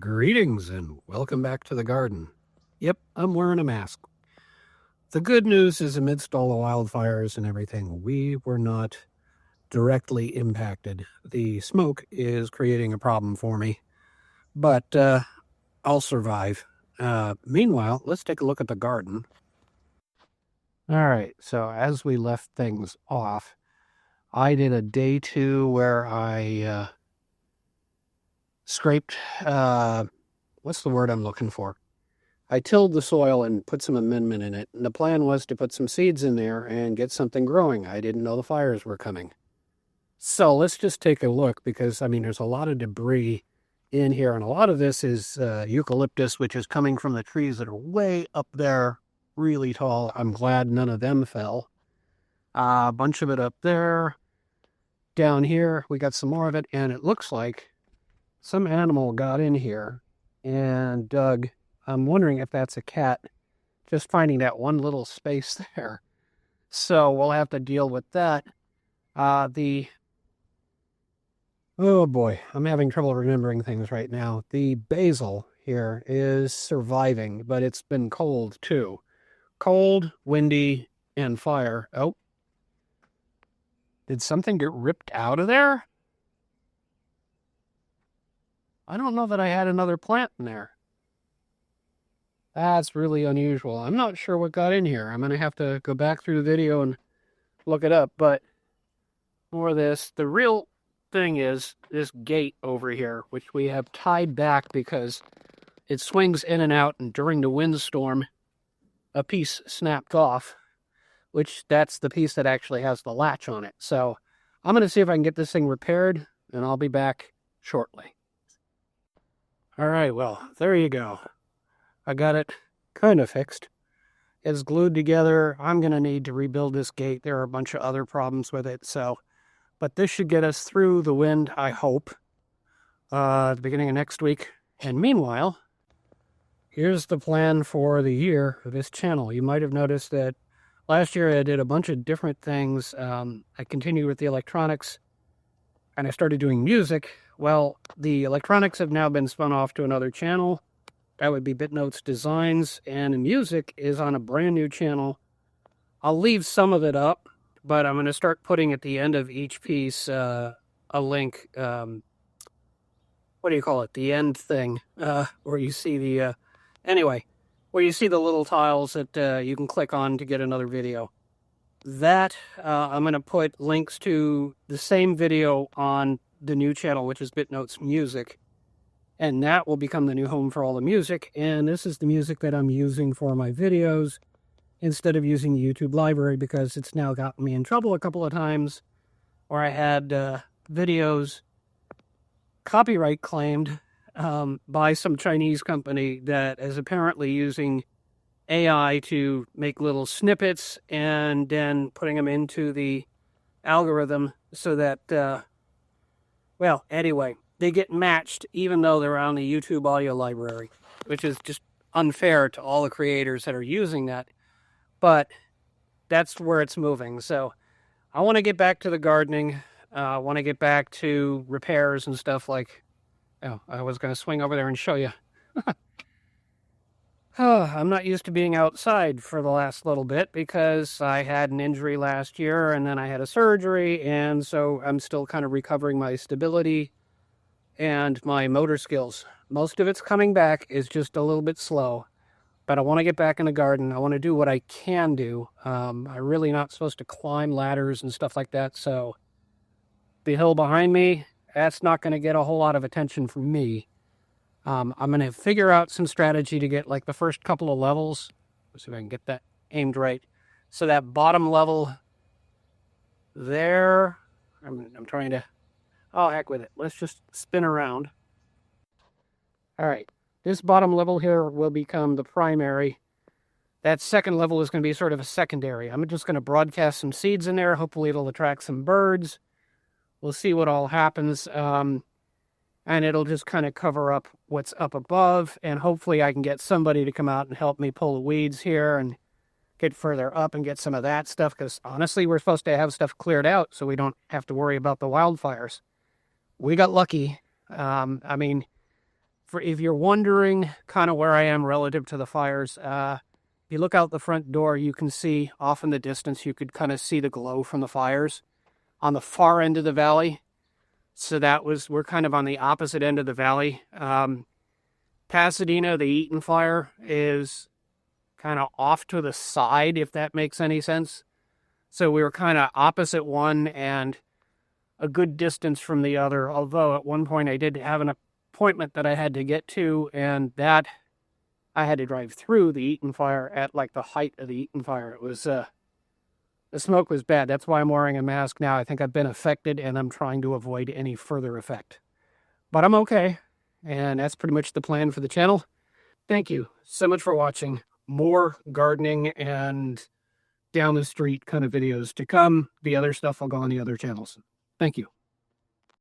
Greetings and welcome back to the garden. Yep, I'm wearing a mask. The good news is, amidst all the wildfires and everything, we were not directly impacted. The smoke is creating a problem for me, but I'll survive. Meanwhile, let's take a look at the garden. All right, so as we left things off, I did a day 2 where I scraped, what's the word I'm looking for? I tilled the soil and put some amendment in it, and the plan was to put some seeds in there and get something growing. I didn't know the fires were coming. So let's just take a look because, there's a lot of debris in here, and a lot of this is eucalyptus, which is coming from the trees that are way up there, really tall. I'm glad none of them fell. A bunch of it up there. Down here, we got some more of it, and it looks like some animal got in here and dug. I'm wondering if that's a cat, just finding that one little space there. So we'll have to deal with that. Oh boy, I'm having trouble remembering things right now. The basil here is surviving, but it's been cold too. Cold, windy, and fire. Oh. Did something get ripped out of there? I don't know that I had another plant in there. That's really unusual. I'm not sure what got in here. I'm going to have to go back through the video and look it up, but more of this. The real thing is this gate over here, which we have tied back because it swings in and out, and during the windstorm, a piece snapped off, which that's the piece that actually has the latch on it. So I'm going to see if I can get this thing repaired, and I'll be back shortly. All right, well, there you go. I got it kind of fixed. It's glued together. I'm going to need to rebuild this gate. There are a bunch of other problems with it, but this should get us through the wind, I hope, at the beginning of next week. And meanwhile, here's the plan for the year of this channel. You might have noticed that last year I did a bunch of different things. I continued with the electronics, and I started doing music. Well, the electronics have now been spun off to another channel. That would be BitNotes Designs, and the music is on a brand new channel. I'll leave some of it up, but I'm going to start putting at the end of each piece a link. What do you call it? The end thing, where you see the, where you see the little tiles that you can click on to get another video. That, I'm going to put links to the same video on the new channel, which is BitNotes Music. And that will become the new home for all the music. And this is the music that I'm using for my videos instead of using the YouTube library, because it's now gotten me in trouble a couple of times where I had videos copyright claimed by some Chinese company that is apparently using AI to make little snippets and then putting them into the algorithm so that, they get matched even though they're on the YouTube audio library, which is just unfair to all the creators that are using that. But that's where it's moving. So I want to get back to the gardening. I want to get back to repairs and stuff like... Oh, I was going to swing over there and show you. I'm not used to being outside for the last little bit because I had an injury last year and then I had a surgery, and so I'm still kind of recovering my stability and my motor skills. Most of it's coming back. It's just a little bit slow, but I want to get back in the garden. I want to do what I can do. I'm really not supposed to climb ladders and stuff like that, so the hill behind me, that's not going to get a whole lot of attention from me. I'm going to figure out some strategy to get like the first couple of levels. Let's see if I can get that aimed right. So that bottom level there, I'm trying to... Oh, heck with it. Let's just spin around. All right. This bottom level here will become the primary. That second level is going to be sort of a secondary. I'm just going to broadcast some seeds in there. Hopefully it'll attract some birds. We'll see what all happens. And it'll just kind of cover up what's up above. And hopefully I can get somebody to come out and help me pull the weeds here and get further up and get some of that stuff. Because honestly, we're supposed to have stuff cleared out so we don't have to worry about the wildfires. We got lucky. if you're wondering kind of where I am relative to the fires, if you look out the front door, you can see off in the distance, you could kind of see the glow from the fires on the far end of the valley. So we're kind of on the opposite end of the valley. Pasadena, the Eaton fire, is kind of off to the side, if that makes any sense. So we were kind of opposite one and a good distance from the other, although at one point I did have an appointment that I had to get to, and that I had to drive through the Eaton fire at like the height of the Eaton fire. It was, the smoke was bad. That's why I'm wearing a mask now. I think I've been affected, and I'm trying to avoid any further effect. But I'm okay, and that's pretty much the plan for the channel. Thank you so much for watching. More gardening and down the street kind of videos to come. The other stuff will go on the other channels. Thank you.